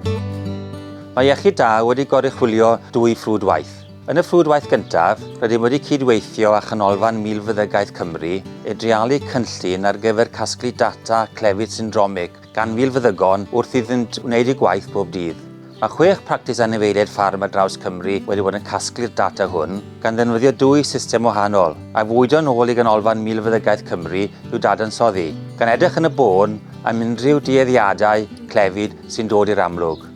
Mae Iechyd da wedi goruchwylio 2 ffrwdwaith. Yn y ffrwdwaith gyntaf, rydym wedi cydweithio â chanolfan milfeddygaeth Cymru i dreialu cynllun ar gyfer casglu data clefyd syndromig gan milfeddygon wrth iddynt wneud eu gwaith bob dydd. Mae 6 practis anifeiliaid ffarm ar draws Cymru wedi bod yn casglu'r data hwn gan ddefnyddio 2 system wahanol a fwydo nôl i ganolfan milfeddygaeth Cymru i'w dadansoddi, gan edrych yn y bôn am unrhyw dueddiadau clefyd sy'n dod i'r amlwg.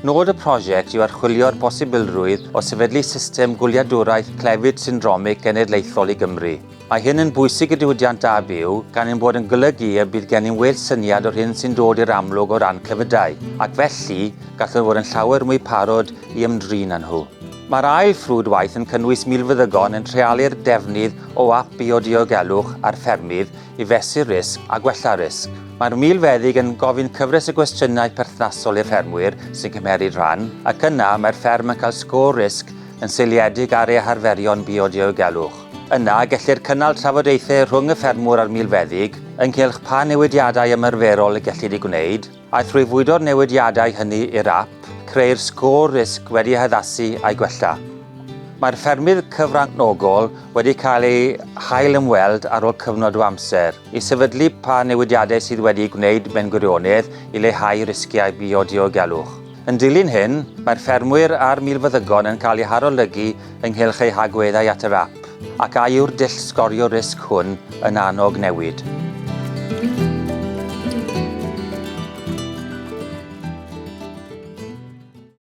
Nod y prosiect yw archwilio'r posibilrwydd o sefydlu system wyliadwriaeth clefyd syndromig genedlaethol i Gymru. Mae hyn yn bwysig y diwydiant Ap Bioddiogelwch gan ein bod yn golygu y bydd gennym well syniad o'r hyn sy'n dod i'r amlwg o ran clefydau, ac felly gallwn fod yn llawer mwy parod i ymdrin â nhw. Mae'r ail ffrwdwaith yn cynnwys milfeddygon yn treialu'r defnydd o Ap Bioddiogelwch ar ffermydd i fesur risg a gwella risg. Mae'r milfeddyg yn gofyn cyfres y gwestiynau perthnasol i'r ffermwyr sy'n cymeryd rhan, ac yna mae'r fferm yn cael sgôr risg yn seiliedig ar eu harferion Bioddiogelwch. Yna, gellir cynnal trafodaethau rhwng y ffermwr a'r milfeddyg ynghylch pa newidiadau ymarferol y gellid eu gwneud, a thrwy fwydo'r newidiadau hynny i'r ap, creu'r sgôr risg wedi haddasu a'i gwella. Mae'r ffermydd cyfranogol wedi cael ei hail ymweld ar ôl cyfnod o amser i sefydlu pa newidiadau sydd wedi'u gwneud mewn gwirionedd i leihau risgiau Bioddiogelwch. Yn dilyn hyn, mae'r ffermwyr a'r milfeddygon yn cael eu harolygu ynghylch eu hagweddau at yr ap, ac a yw'r dull sgorio risg hwn yn annog newid.